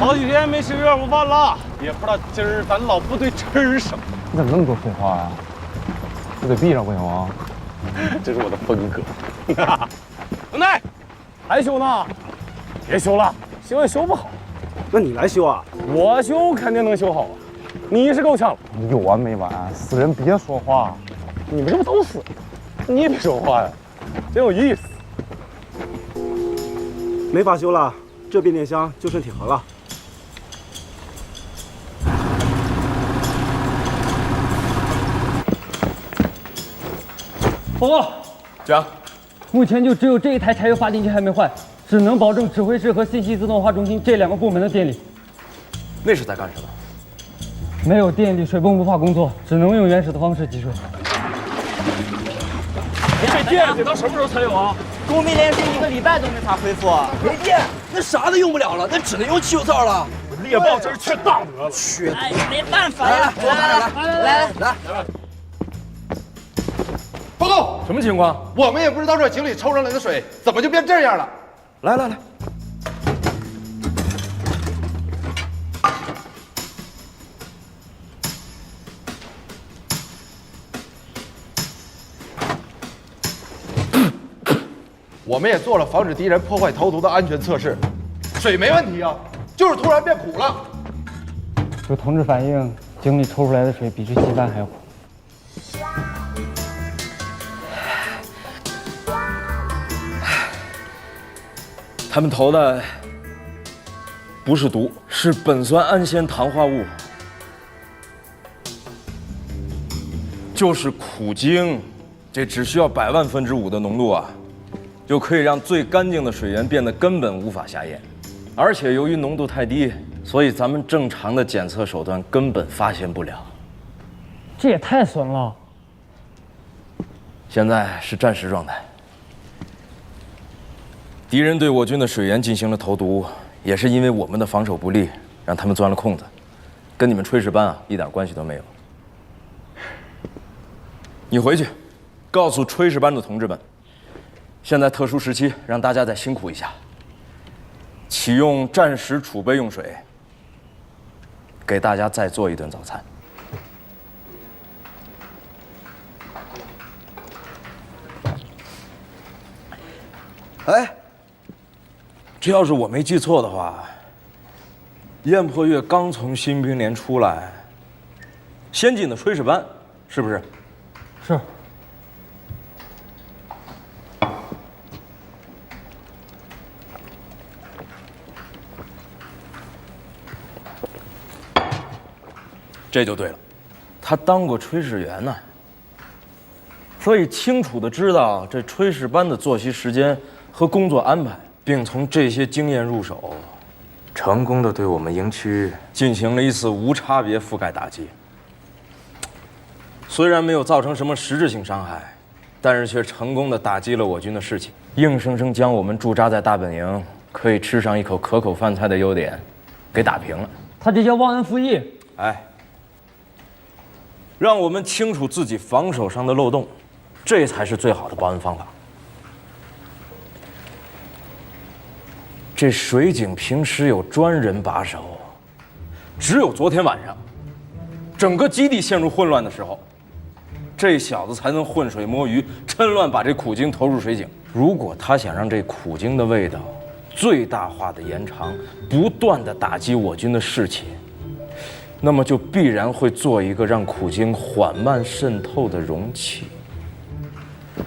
好几天没吃热乎饭了，也不知道今儿咱老部队吃什么。你怎么那么多废话呀？我得闭上不行吗？这是我的风格。文内，还修呢？别修了，修也修不好。那你来修啊？我修肯定能修好啊。你是够呛了，你有完没完？死人别说话。你们这不都死了？你也别说话呀，真有意思。没法修了，这变电箱就剩铁盒了。报告，讲，目前就只有这一台柴油发电机还没坏，只能保证指挥室和信息自动化中心这2个部门的电力。那是在干什么？没有电力，水泵无法工作，只能用原始的方式集水。这电得到什么时候才有啊？供应链是1个礼拜都没法恢复。没电，那啥都用不了了，那只能用汽油灶了。猎豹真是缺大德了。缺哎，没办法呀！来，报告，什么情况？我们也不知道这井里抽上来的水怎么就变这样了。来，我们也做了防止敌人破坏投毒的安全测试，水没问题啊，就是突然变苦了。有同志反映，井里抽出来的水比这稀饭还苦。他们投的不是毒，是苯酸氨酰糖化物，就是苦精。这只需要100万分之5的浓度啊，就可以让最干净的水源变得根本无法下咽。而且由于浓度太低，所以咱们正常的检测手段根本发现不了。这也太损了！现在是战时状态。敌人对我军的水源进行了投毒，也是因为我们的防守不力，让他们钻了空子，跟你们炊事班啊一点关系都没有。你回去，告诉炊事班的同志们，现在特殊时期，让大家再辛苦一下，启用战时储备用水，给大家再做一顿早餐。哎，这要是我没记错的话，燕破月刚从新兵连出来，先进的炊事班，是不是？是。这就对了，他当过炊事员呢，所以清楚地知道这炊事班的作息时间和工作安排，并从这些经验入手，成功地对我们营区进行了一次无差别覆盖打击。虽然没有造成什么实质性伤害，但是却成功地打击了我军的士气，硬生生将我们驻扎在大本营可以吃上一口可口饭菜的优点给打平了。他这叫忘恩负义。哎，让我们清楚自己防守上的漏洞，这才是最好的报恩方法。这水井平时有专人把守，只有昨天晚上，整个基地陷入混乱的时候，这小子才能浑水摸鱼，趁乱把这苦精投入水井。如果他想让这苦精的味道最大化的延长，不断的打击我军的士气，那么就必然会做一个让苦精缓慢渗透的容器。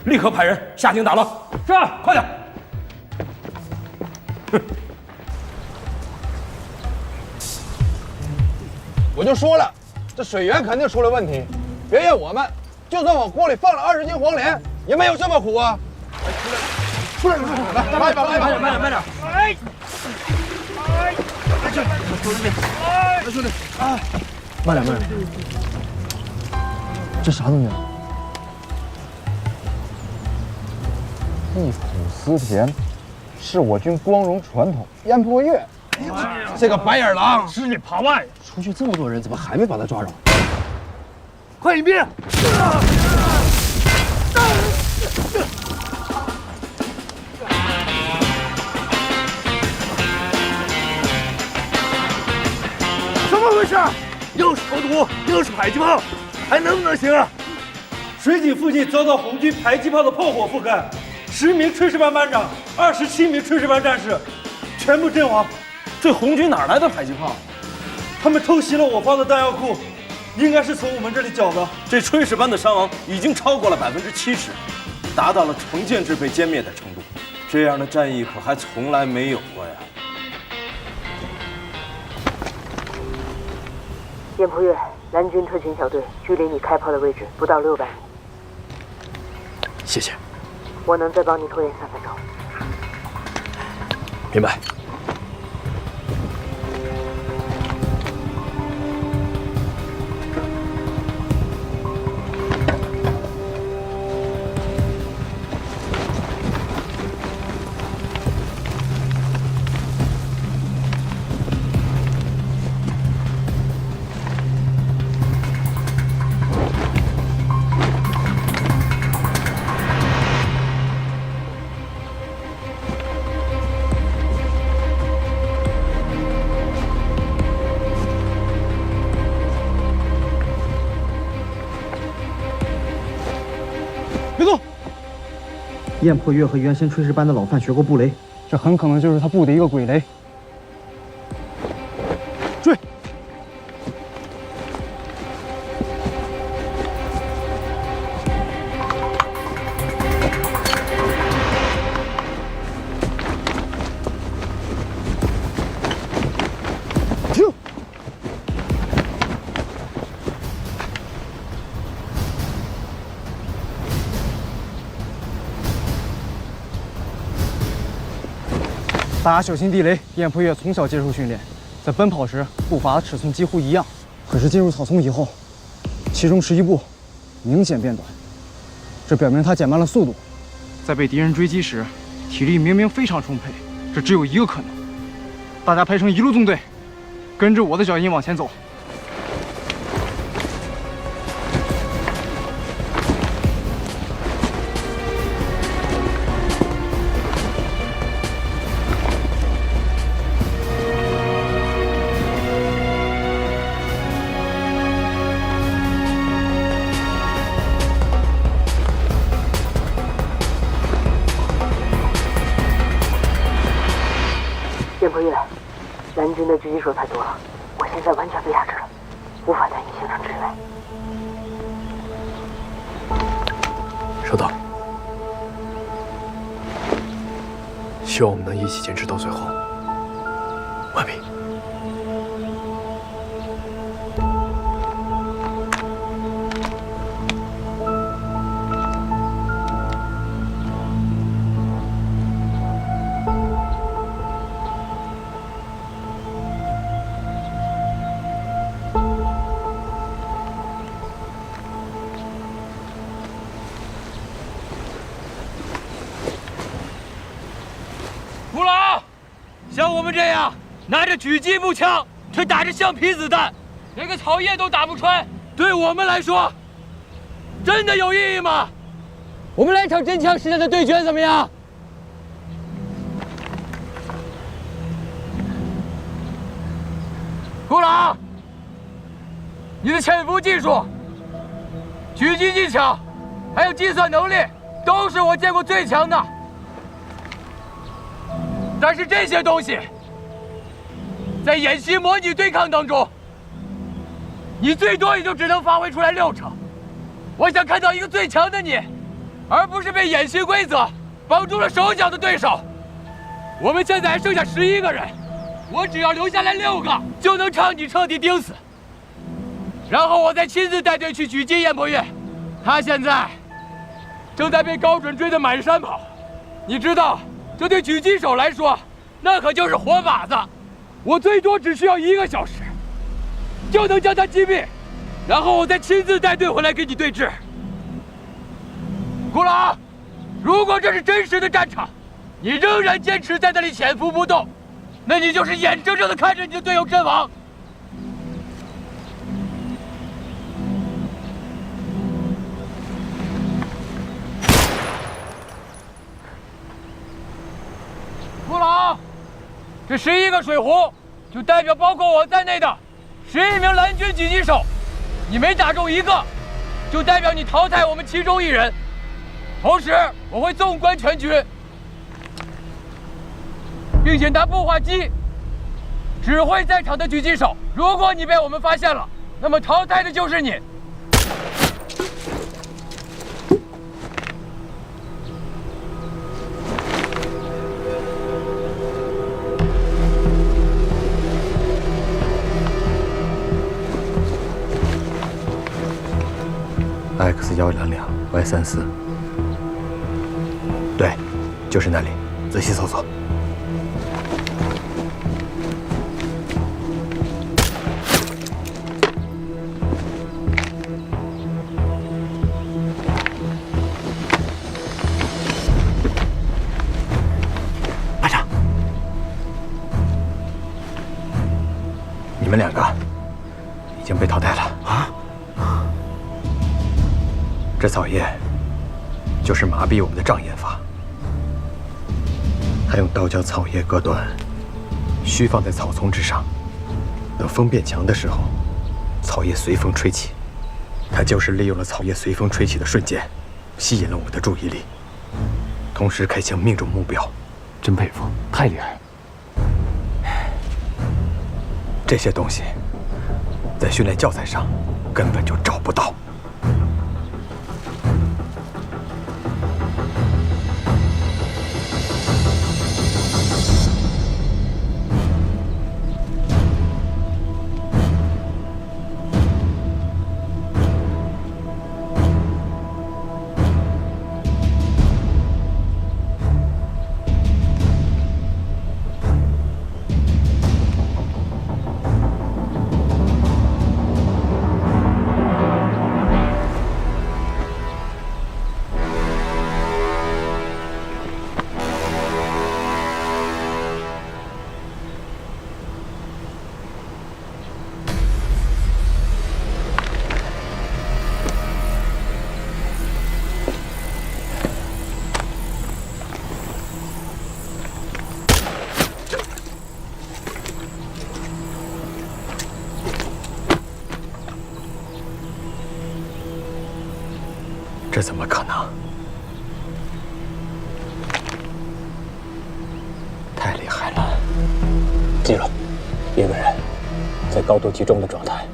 立刻派人下井打乱。是，快点。我就说了，这水源肯定出了问题，别怨我们。就算往锅里放了20斤黄连，也没有这么苦啊！出来，来，慢点。哎，兄弟，慢点。这啥东西啊？忆苦思甜，是我军光荣传统。燕破月，这个白眼狼吃你扒外！出去这么多人，怎么还没把他抓着？快引兵！事？又是投毒，又是迫击炮，还能不能行啊？水井附近遭到红军迫击炮的炮火覆盖，10名炊事班班长，27名炊事班战士，全部阵亡。这红军哪来的迫击炮？他们偷袭了我方的弹药库，应该是从我们这里缴的。这炊事班的伤亡已经超过了70%，达到了成建制被歼灭的程度。这样的战役可还从来没有过呀！燕扑月，蓝军特勤小队距离你开炮的位置不到600米。谢谢。我能再帮你拖延3分钟。明白。别动！燕破月和原先炊事班的老范学过布雷，这很可能就是他布的一个鬼雷。追！停！大家小心地雷。燕破月从小接受训练，在奔跑时步伐的尺寸几乎一样，可是进入草丛以后，其中11步明显变短，这表明他减慢了速度。在被敌人追击时，体力明明非常充沛，这只有一个可能。大家排成一路纵队，跟着我的脚印往前走。燕破月，蓝军的狙击手太多了，我现在完全被压制了，无法对你形成支援。收到。希望我们能一起坚持到最后。完毕。不老，像我们这样拿着狙击步枪，却打着橡皮子弹，连个草叶都打不穿，对我们来说，真的有意义吗？我们来场真枪实弹的对决怎么样？顾老，你的潜伏技术、狙击技巧，还有计算能力，都是我见过最强的。但是这些东西，在演习模拟对抗当中，你最多也就只能发挥出来6成。我想看到一个最强的你，而不是被演习规则绑住了手脚的对手。我们现在还剩下11个人，我只要留下来6个，就能将你彻底钉死。然后我再亲自带队去狙击燕破月，他现在正在被高准追得满山跑。你知道，这对狙击手来说，那可就是活靶子。我最多只需要1个小时，就能将他击毙，然后我再亲自带队回来跟你对峙。顾老，如果这是真实的战场，你仍然坚持在那里潜伏不动，那你就是眼睁睁地看着你的队友阵亡。顾老，这11个水壶，就代表包括我在内的11名蓝军狙击手，你每打中1个，就代表你淘汰我们其中1人。同时，我会纵观全局，并且拿步话机指挥在场的狙击手。如果你被我们发现了，那么淘汰的就是你。X122Y34，对，就是那里，仔细搜索。班长，你们2个已经被淘汰了啊！这草叶就是麻痹我们的障眼法，他用刀将草叶割断，须放在草丛之上，等风变强的时候，草叶随风吹起。他就是利用了草叶随风吹起的瞬间，吸引了我们的注意力，同时开枪命中目标。真佩服，太厉害了！这些东西在训练教材上根本就找不到。这怎么可能？太厉害了！记住，一个人在高度集中的状态，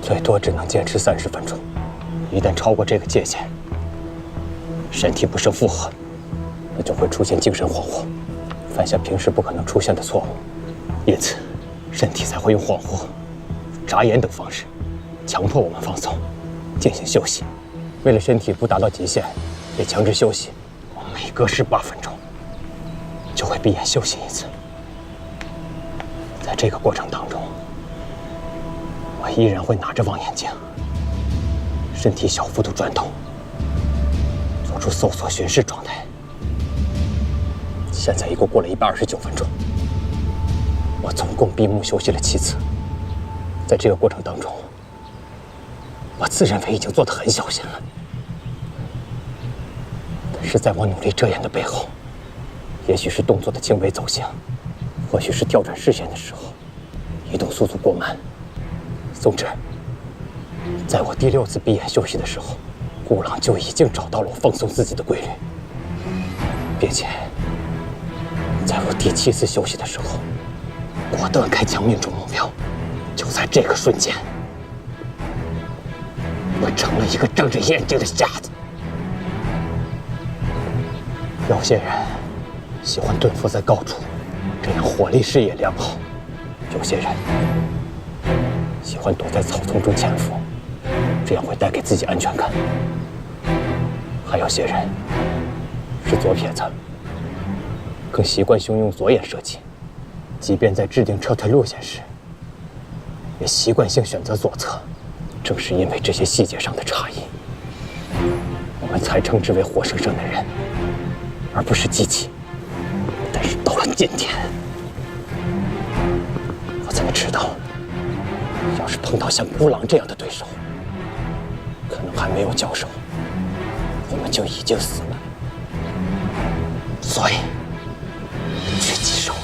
最多只能坚持30分钟。一旦超过这个界限，身体不胜负荷，那就会出现精神恍惚，犯下平时不可能出现的错误。因此，身体才会用恍惚、眨眼等方式，强迫我们放松，进行休息。为了身体不达到极限，被强制休息，我们每隔18分钟就会闭眼休息一次。在这个过程当中，我依然会拿着望远镜，身体小幅度转动，做出搜索巡视状态。现在一共过了129分钟，我总共闭目休息了7次。在这个过程当中，我自认为已经做得很小心了，但是在我努力遮掩的背后，也许是动作的轻微走形，或许是调转视线的时候，移动速度过慢。总之，在我第6次闭眼休息的时候，顾朗就已经找到了我放松自己的规律，并且在我第7次休息的时候，果断开枪命中目标。就在这个瞬间，我成了一个睁着眼睛的瞎子。有些人喜欢蹲伏在高处，这样火力视野良好；有些人喜欢躲在草丛中潜伏，这样会带给自己安全感；还有些人是左撇子，更习惯用左眼射击，即便在制定撤退路线时，也习惯性选择左侧。正是因为这些细节上的差异，我们才称之为活生生的人，而不是机器。但是到了今天，我才知道，要是碰到像孤狼这样的对手，可能还没有交手，我们就已经死了。所以，狙击手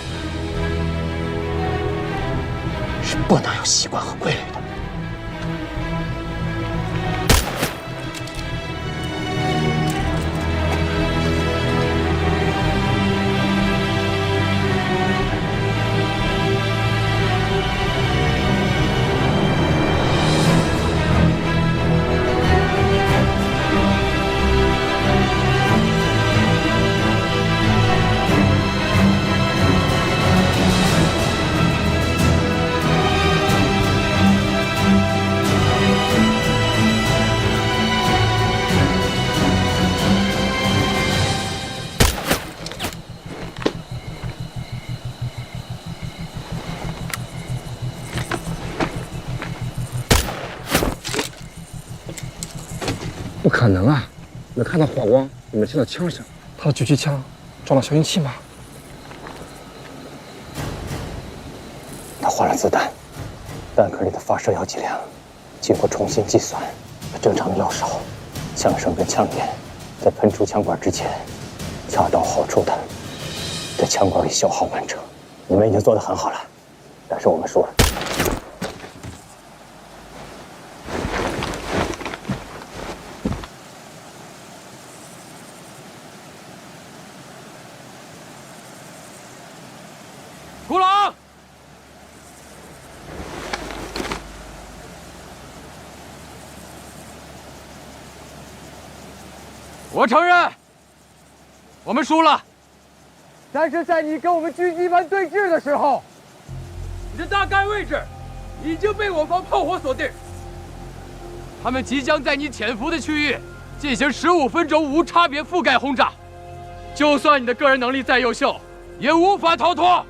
是不能有习惯和规律的。不可能啊！没看到火光，也没听到枪声。他的狙击枪装了消音器吗？他换了子弹，弹壳里的发射药剂量经过重新计算，正常的药勺、枪声跟枪眼在喷出枪管之前，恰到好处的在枪管里消耗完成。你们已经做得很好了，但是我们输了。古朗，我承认，我们输了。但是在你跟我们狙击班对峙的时候，你的大概位置已经被我方炮火锁定，他们即将在你潜伏的区域进行15分钟无差别覆盖轰炸。就算你的个人能力再优秀，也无法逃脱。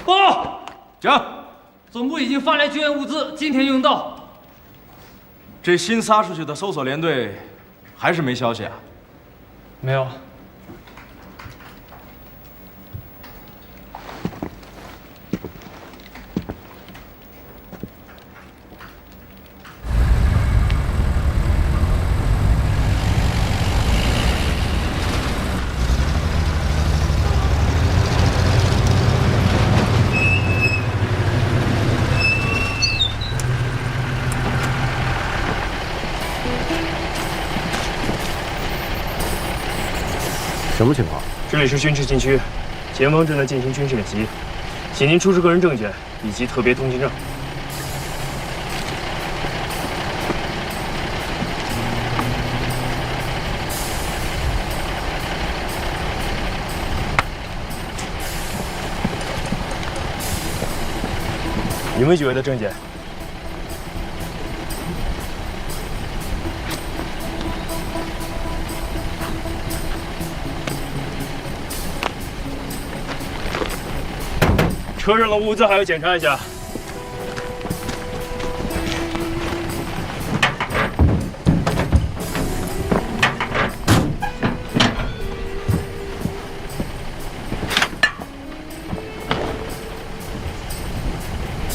报！讲，总部已经发来救援物资，今天用到。这新撒出去的搜索联队还是没消息啊？没有。么情况？这里是军事禁区，前方正在进行军事演习，请您出示个人证件以及特别通行证。你们几位的证件？车上的物资还要检查一下。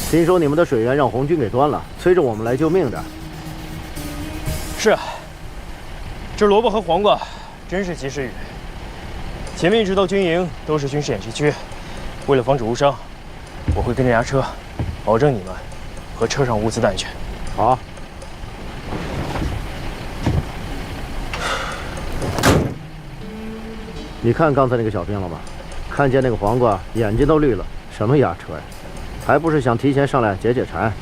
听说你们的水源让红军给端了，催着我们来救命的。是啊，这萝卜和黄瓜真是及时雨。前面一直到军营都是军事演习区，为了防止误伤，我会跟着押车，保证你们和车上物资的安全。好。你看刚才那个小兵了吗？看见那个黄瓜，眼睛都绿了。什么押车呀？还不是想提前上来解解馋。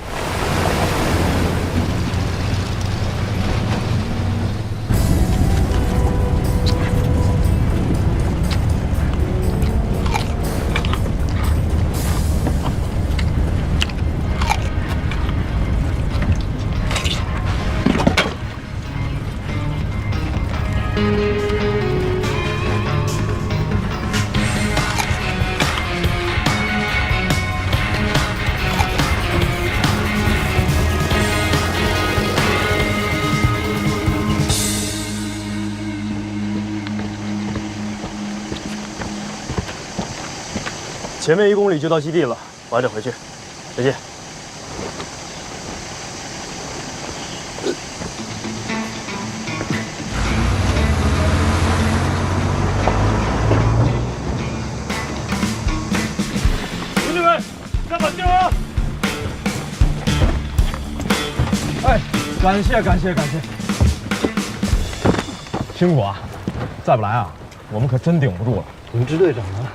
前面1公里就到基地了，我还得回去。再见。兄弟们，加把劲啊！哎，感谢。辛苦啊！再不来啊，我们可真顶不住了。同支队长呢？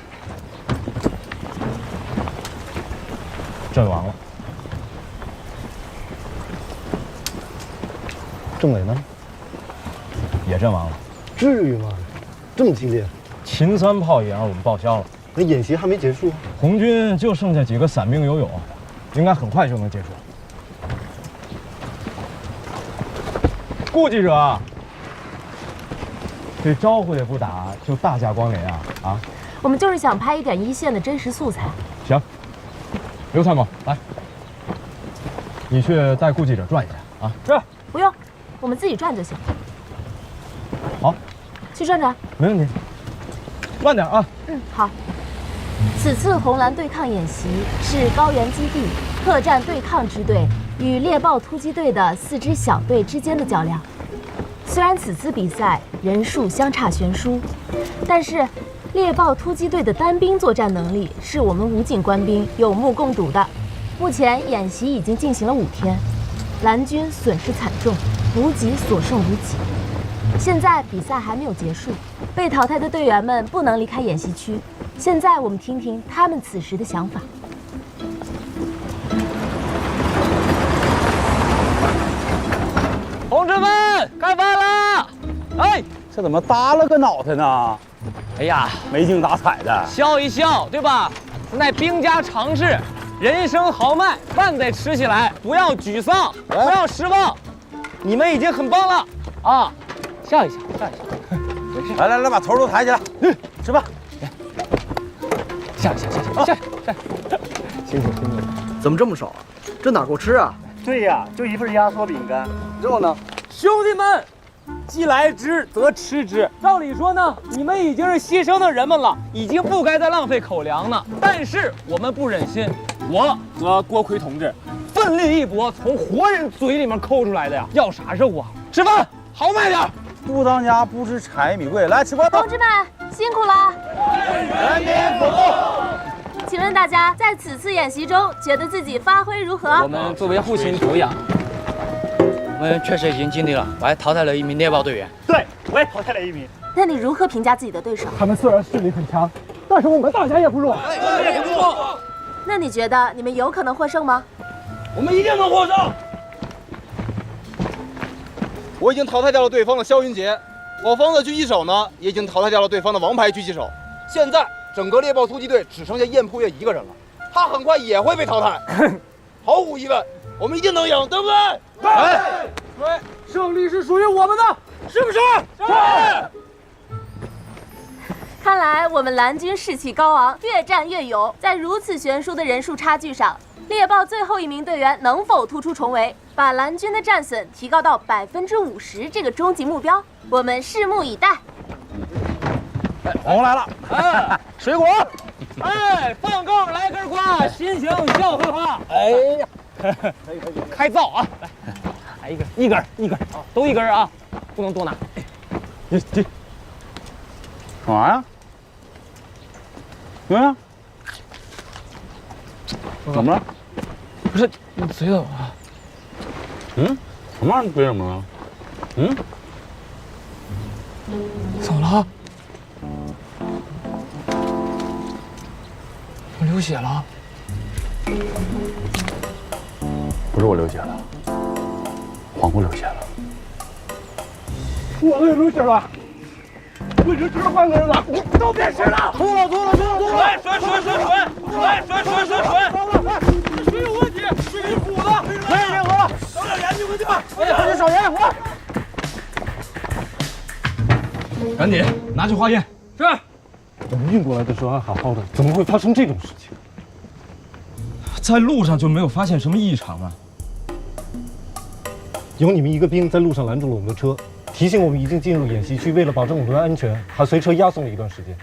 阵亡了。政委呢？也阵亡了。至于吗？这么激烈？秦3炮也让我们报销了。那演习还没结束？红军就剩下几个散兵游勇，应该很快就能结束。顾记者，这招呼也不打，就大驾光临啊！啊！我们就是想拍一点一线的真实素材。行，刘参谋，来，你去带顾记者转一下啊。是，不用，我们自己转就行。好，去转转。没问题。慢点啊。嗯，好。此次红蓝对抗演习是高原基地特战对抗支队与猎豹突击队的4支小队之间的较量。虽然此次比赛人数相差悬殊，但是猎豹突击队的单兵作战能力是我们武警官兵有目共睹的。目前演习已经进行了5天，蓝军损失惨重，补给所剩无几。现在比赛还没有结束，被淘汰的队员们不能离开演习区。现在我们听听他们此时的想法。同志们，开饭了！哎，这怎么耷了个脑袋呢？哎呀，没精打采的。笑一笑，对吧？那兵家常事，人生豪迈，饭得吃起来，不要沮丧，不要失望。你们已经很棒了啊！笑一笑，笑一笑。来，把头都抬起来，吃饭。下，辛苦。怎么这么少啊？这哪够吃啊？对呀，就一份压缩饼干，肉呢？兄弟们，既来之则吃之。照理说呢，你们已经是牺牲的人们了，已经不该再浪费口粮了。但是我们不忍心，我和郭奎同志奋力一搏，从活人嘴里面抠出来的呀。要啥肉啊？吃饭，豪迈点。不当家不知柴米贵，来吃饭吧。同志们辛苦了。人民服务。请问大家在此次演习中觉得自己发挥如何？我们作为后勤主养，我们确实已经尽力了。我还淘汰了1名猎豹队员。对，我也淘汰了1名。那你如何评价自己的对手？他们虽然实力很强，但是我们大家也不弱。也不错。那你觉得你们有可能获胜吗？我们一定能获胜。我已经淘汰掉了对方的肖云杰，我方的狙击手呢，也已经淘汰掉了对方的王牌狙击手。现在整个猎豹突击队只剩下燕破月一个人了，他很快也会被淘汰。毫无疑问，我们一定能赢，对不对？对，胜利是属于我们的，是不是？是。看来我们蓝军士气高昂，越战越勇。在如此悬殊的人数差距上，猎豹最后一名队员能否突出重围，把蓝军的战损提高到50%这个终极目标，我们拭目以待。黄瓜来了，哎，水果，哎，放杠来根瓜，心情笑呵呵。哎呀，开造啊！来，一根，都一根啊，不能多拿。这干嘛呀？对呀，怎么了？不是你嘴怎么了？什么玩意儿？嘴怎么了？怎么了？我流血了。不是我流血了，黄瓜流血了。我也流血了。我已经只能换个人了，你都别吃了！吐了！水！水有问题，水是苦的。来，联合了，找点盐去回去吧。快点烧盐，我。赶紧拿去化验。是。我们运过来的时候还好好的，怎么会发生这种事情？在路上就没有发现什么异常吗？有你们一个兵在路上拦住了我们的车，提醒我们已经进入演习区，为了保证我们的安全，还随车押送了一段时间。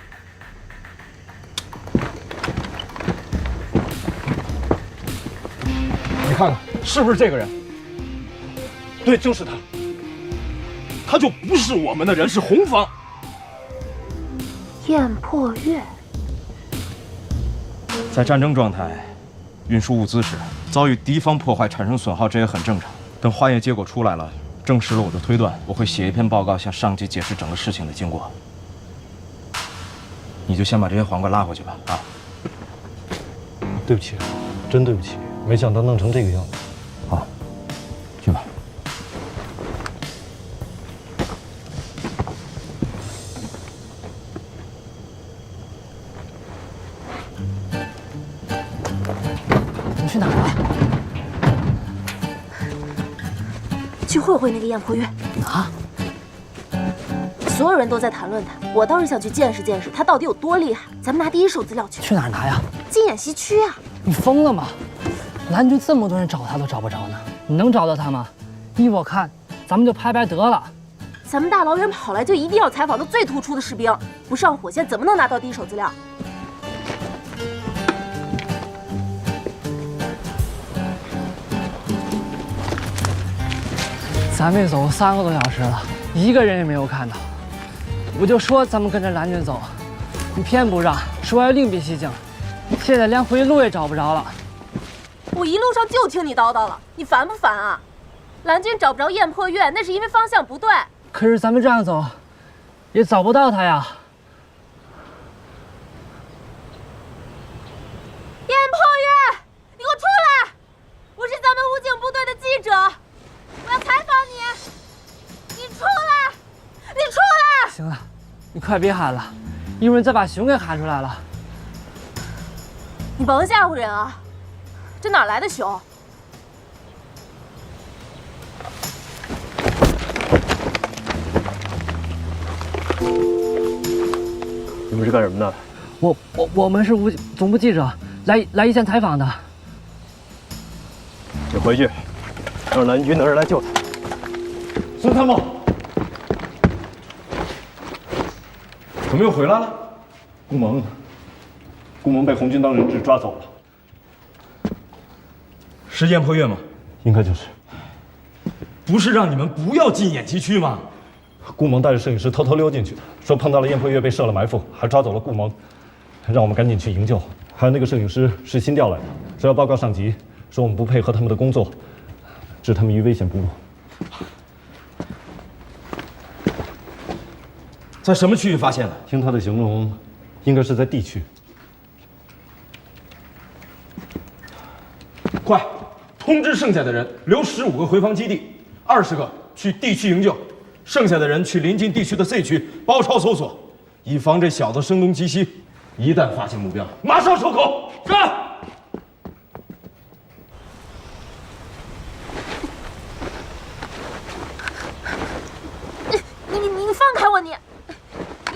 你看看是不是这个人？对，就是他。他就不是我们的人，是红方。燕破月，在战争状态，运输物资时遭遇敌方破坏产生损耗，这也很正常。等化验结果出来了，证实了我的推断，我会写一篇报告向上级解释整个事情的经过。你就先把这些黄瓜拉回去吧，啊！对不起，真对不起，没想到弄成这个样子。好，去吧。你去哪儿了？去会会那个燕破月啊！所有人都在谈论他，我倒是想去见识见识他到底有多厉害。咱们拿第一手资料去。去哪儿拿呀？进演习区啊！你疯了吗？蓝军这么多人找他都找不着呢，你能找到他吗？依我看，咱们就拍拍得了。咱们大老远跑来就一定要采访到最突出的士兵，不上火线怎么能拿到第一手资料？咱们走3个多小时了，一个人也没有看到。我就说咱们跟着蓝军走，你偏不让，说要另辟蹊径。现在连回路也找不着了。我一路上就听你叨叨了，你烦不烦啊？蓝军找不着燕破月，那是因为方向不对。可是咱们这样走，也找不到他呀。燕破月，你给我出来！我是咱们武警部队的记者，我要采访你。你出来！你出来！行了，你快别喊了，一会儿再把熊给喊出来了。你甭吓唬人啊！这哪来的熊？你们是干什么的？我们是总部记者，来一线采访的。你回去，让蓝军的人来救他。孙参谋，怎么又回来了？顾蒙被红军当人质抓走了。是燕破月吗？应该就是。不是让你们不要进演习区吗？顾蒙带着摄影师偷偷溜进去的，说碰到了燕破月被设了埋伏，还抓走了顾蒙，让我们赶紧去营救。还有那个摄影师是新调来的，说要报告上级，说我们不配合他们的工作，置他们于危险不入。在什么区域发现的？听他的形容，应该是在 D 区。快，通知剩下的人留15个回防基地，20个去 D 区营救，剩下的人去临近地区的 C 区包抄搜索，以防这小子声东击西。一旦发现目标，马上收口。是。你放开我！你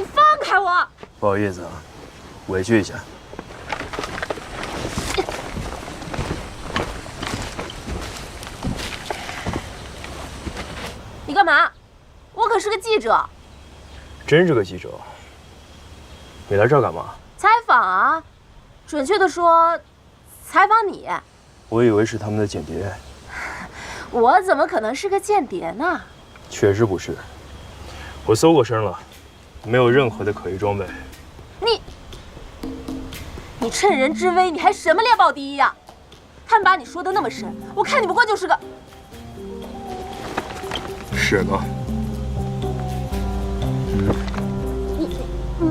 放开我！不好意思啊，委屈一下。你干嘛？我可是个记者。真是个记者？你来这儿干嘛？采访啊，准确的说，采访你。我以为是他们的间谍。我怎么可能是个间谍呢？确实不是。我搜过身了，没有任何的可疑装备。你趁人之危，你还什么猎豹第一呀？他们把你说的那么深，我看你不过就是个……是吗？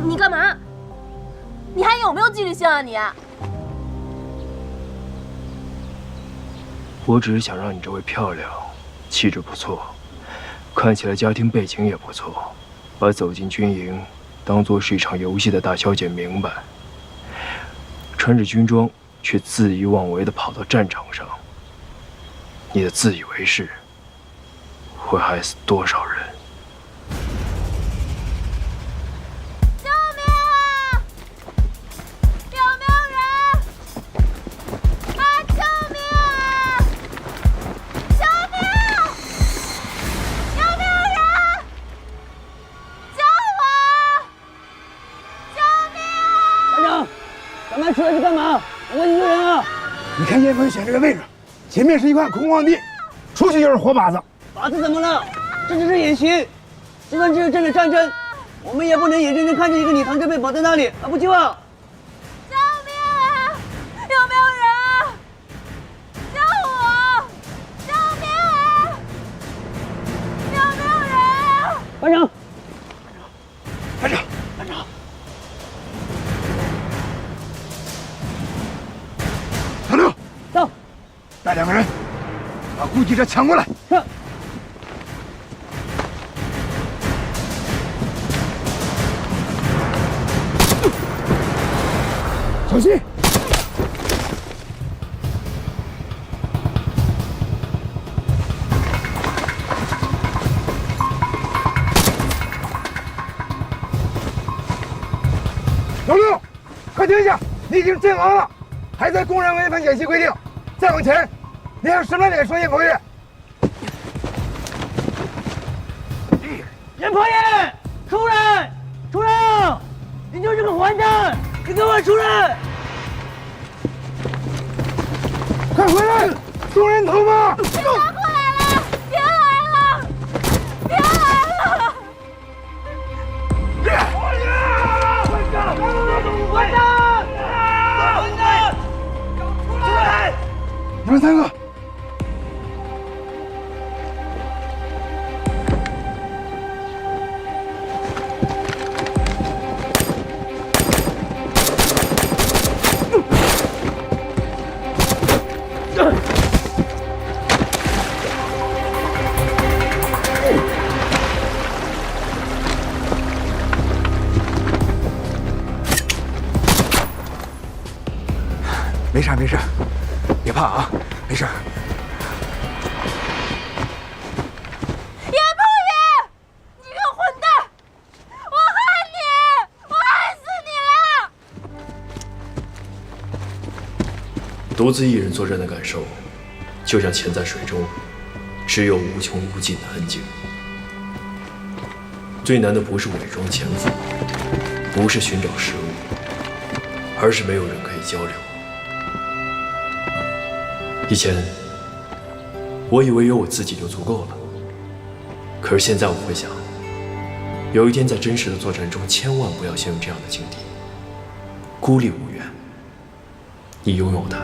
你干嘛？你还有没有纪律性啊你？我只是想让你这位漂亮、气质不错、看起来家庭背景也不错，把走进军营当作是一场游戏的大小姐明白，穿着军装却恣意妄为地跑到战场上，你的自以为是会害死多少人？救命啊！有没有人？啊！救命啊！救命！有没有人？救我！救命啊！班长，咱们出来是干嘛？我问你救人啊！你看叶鹏选这个位置，前面是一块空旷地，出去就是活靶子。靶子怎么了？这只是演习，就算这是真的战争，我们也不能眼睁睁看着一个礼堂就被绑在那里啊！不救啊！救命啊！有没有人？救我！救命啊！有没有人？班长，班长，唐六，到，带2个人把攻击者抢过来。是。小心！老六，快停下！你已经阵亡了，还在公然违反演习规定。再往前，你还有什么脸说燕鹏岳？燕鹏岳，出来！出来啊！你就是个混蛋！你给我出来！快回来！送人头吗？别打过来了！别来了！别来了！混蛋！混蛋！出来！你们3个。没事没事，别怕啊，没事。燕鹏岳，你个混蛋！我害你，我害死你了！独自一人作战的感受，就像潜在水中，只有无穷无尽的安静。最难的不是伪装潜伏，不是寻找食物，而是没有人可以交流。以前，我以为有我自己就足够了。可是现在我会想，有一天在真实的作战中，千万不要陷入这样的境地，孤立无援。你拥有的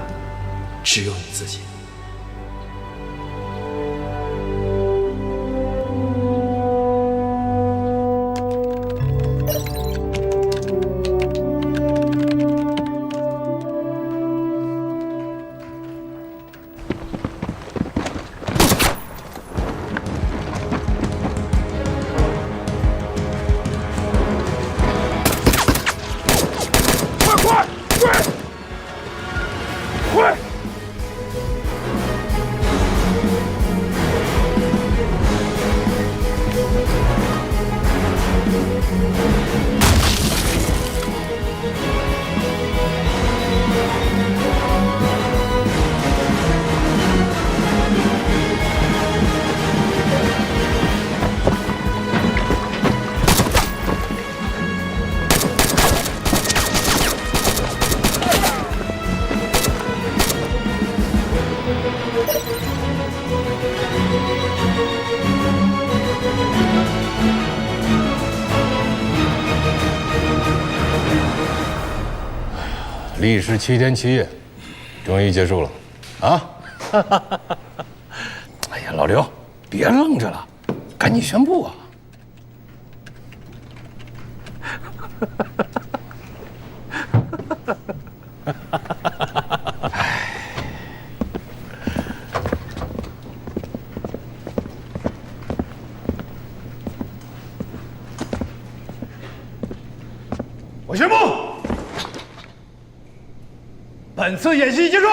只有你自己。快！历时7天7夜，终于结束了，啊！哎呀，老刘，别愣着了，赶紧宣布啊！我宣布，本次演习结束。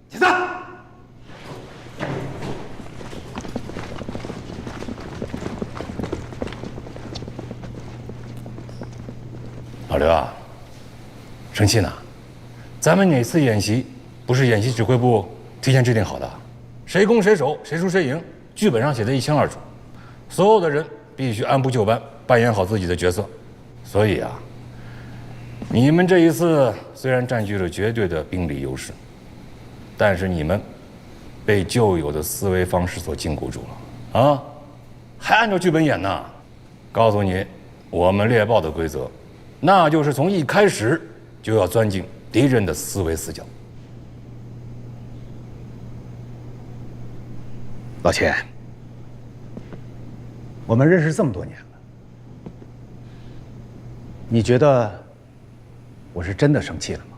解散。老刘啊，生气呢？咱们哪次演习不是演习指挥部提前制定好的？谁攻谁守，谁输谁赢，剧本上写的一清二楚。所有的人必须按部就班扮演好自己的角色。所以啊，你们这一次虽然占据了绝对的兵力优势，但是你们被旧有的思维方式所禁锢住了啊！还按照剧本演呢？告诉你，我们猎豹的规则，那就是从一开始就要钻进敌人的思维死角。老钱，我们认识这么多年了，你觉得我是真的生气了吗？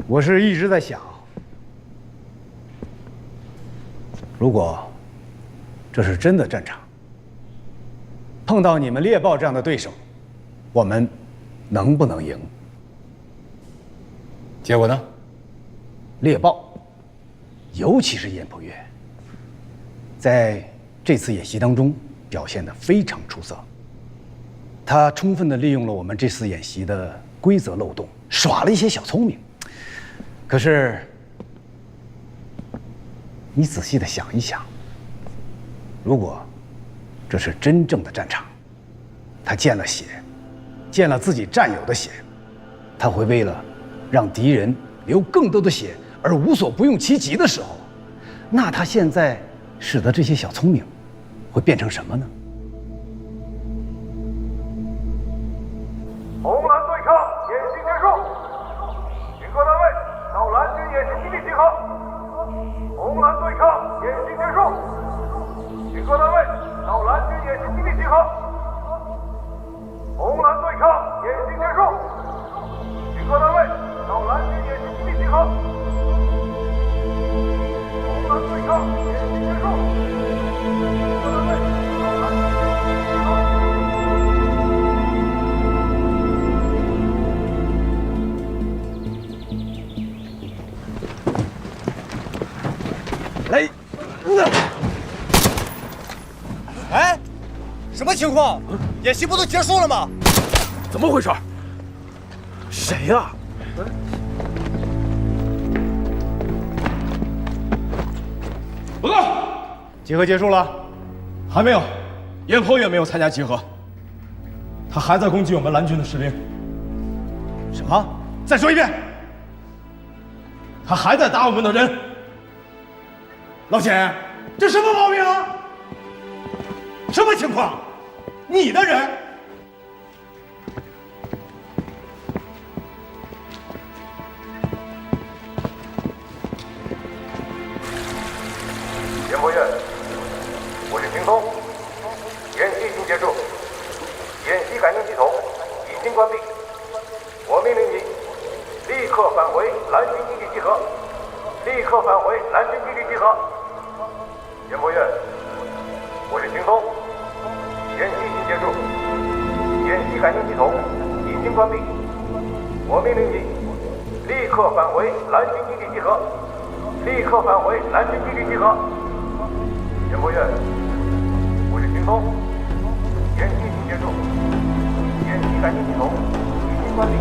我是一直在想，如果这是真的战场，碰到你们猎豹这样的对手，我们能不能赢？结果呢？猎豹，尤其是燕破月，在这次演习当中表现得非常出色。他充分地利用了我们这次演习的规则漏洞，耍了一些小聪明。可是，你仔细地想一想，如果这是真正的战场，他见了血，见了自己战友的血，他会为了让敌人流更多的血而无所不用其极的时候，那他现在使的这些小聪明会变成什么呢？红蓝对抗演习结束，请各单位到蓝军演习基地集合。红蓝对抗演习结束，请各单位到蓝军演习基地集合。红蓝对抗演习结束，请各单位到蓝军演习基地集合。红蓝对抗演习结束，请各单位到蓝军演习基地集合。来，哎，什么情况？演习不都结束了吗？怎么回事？谁呀？报告，集合结束了？还没有，燕破月没有参加集合，他还在攻击我们蓝军的士兵。什么？再说一遍，他还在打我们的人。老钱，这什么毛病啊？什么情况？你的人？燕破月，我是秦松，演习已经结束，演习感应系统已经关闭，我命令你立刻返回蓝军基地集合，立刻返回蓝军基地集合。燕破月，我是秦松，演习已经结束，演习感应系统已经关闭，我我命令你立刻返回蓝军基地集合，立刻返回蓝军基地集合。严博岳，我是秦风，演习已经结束，演习改进系统已经关闭。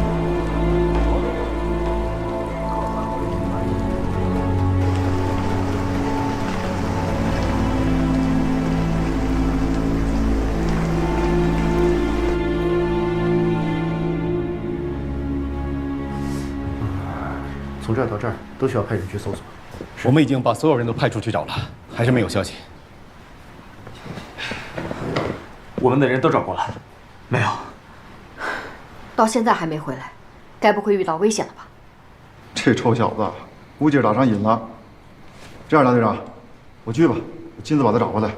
从这儿到这儿都需要派人去搜索。我们已经把所有人都派出去找了，还是没有消息。我们的人都找过了，没有。到现在还没回来，该不会遇到危险了吧？这臭小子估计是打上瘾了。这样，梁队长，我去吧，我亲自把他找回来。